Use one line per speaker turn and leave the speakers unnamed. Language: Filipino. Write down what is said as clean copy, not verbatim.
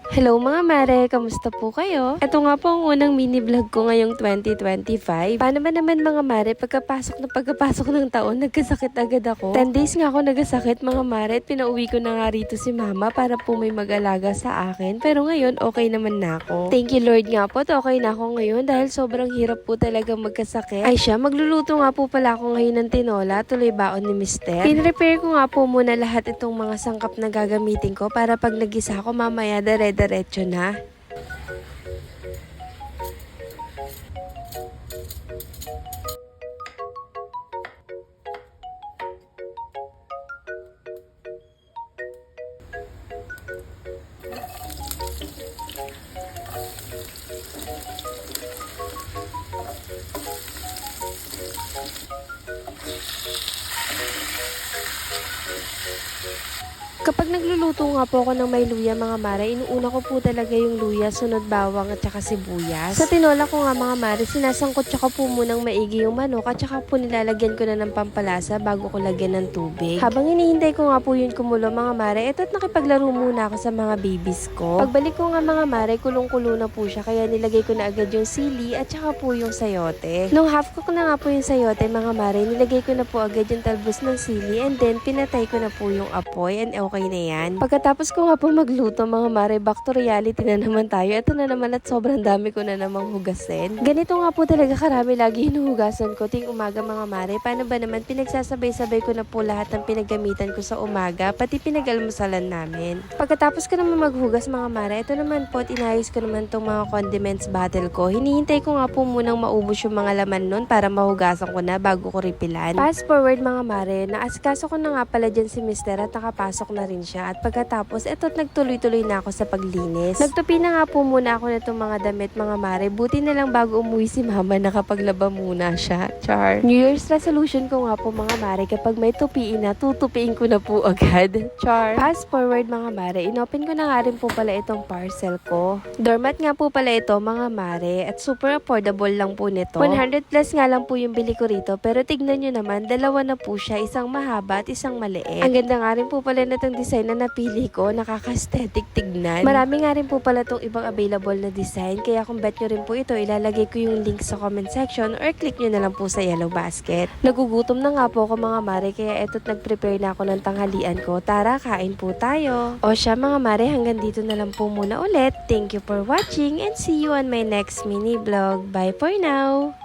Hello mga mare, kamusta po kayo? Ito nga po ang unang mini vlog ko ngayong 2025. Paano ba naman mga mare, pagkapasok ng taon, nagkasakit agad ako. 10 days nga ako nagkasakit mga mare at pinauwi ko na nga rito si mama para po may mag-alaga sa akin. Pero ngayon, okay naman na ako. Thank you Lord nga po, okay na ako ngayon dahil sobrang hirap po talaga magkasakit. Ay siya, magluluto nga po pala ako ngayon ng tinola, tuloy baon ni Mister. Pinrepare ko nga po muna lahat itong mga sangkap na gagamitin ko para pag nagisa ako mamaya diretso na. Kapag nagluluto nga po ako ng may luya mga mare, inuuna ko po talaga yung luya, sunod bawang at saka sibuyas. Sa tinola ko nga mga mare, sinasangkot tsaka po munang maigi yung manok at saka po nilalagyan ko na ng pampalasa bago ko lagyan ng tubig. Habang hinihintay ko nga po yun kumulo mga mare, eto't nakipaglaro muna ako sa mga babies ko. Pagbalik ko nga mga mare, kulong-kulo na po siya kaya nilagay ko na agad yung sili at saka po yung sayote. Nung half cook na nga po yung sayote mga mare, nilagay ko na po agad yung talbos ng sili and then pinatay ko na po yung apoy and okay na yan. Pagkatapos ko nga po magluto mga mare, back to reality na naman tayo. Ito na naman at sobrang dami ko na namang hugasin. Ganito nga po talaga karami lagi hinuhugasan ko ting umaga mga mare. Paano ba naman pinagsasabay-sabay ko na po lahat ng pinagamitan ko sa umaga, pati pinag-almusalan namin. Pagkatapos ko naman maghugas mga mare, ito naman po at inayos ko naman tong mga condiments bottle ko. Hinihintay ko nga po munang maubos yung mga laman nun para mahugasan ko na bago ko repilan. Fast forward mga mare, naasikaso ko na nga pala dyan si Mister at nakapasok na rin siya. At pagkatapos, eto't nagtuloy-tuloy na ako sa paglinis. Nagtupi na nga po muna ako na itong mga damit mga mare. Buti na lang bago umuwi si mama, nakapaglaba muna siya. Char. New Year's resolution ko nga po mga mare, kapag may tupiin na, tutupiin ko na po agad. Char. Fast forward mga mare, inopen ko na nga rin po pala itong parcel ko. Doormat nga po pala ito mga mare at super affordable lang po nito. 100 plus nga lang po yung bili ko rito pero tignan nyo naman, dalawa na po siya, isang mahaba at isang maliit. Ang ganda nga rin po pala na itong design na napili ko, nakaka-aesthetic tignan. Marami nga rin po pala itong ibang available na design kaya kung bet nyo rin po ito, ilalagay ko yung link sa comment section or click nyo na lang po sa yellow basket. Nagugutom na nga po ako mga mare kaya eto't nag-prepare na ako ng tanghalian ko. Tara, kain po tayo. O siya mga mare, hanggang dito na lang po muna ulit. Thank you for watching and see you on my next mini vlog. Bye for now!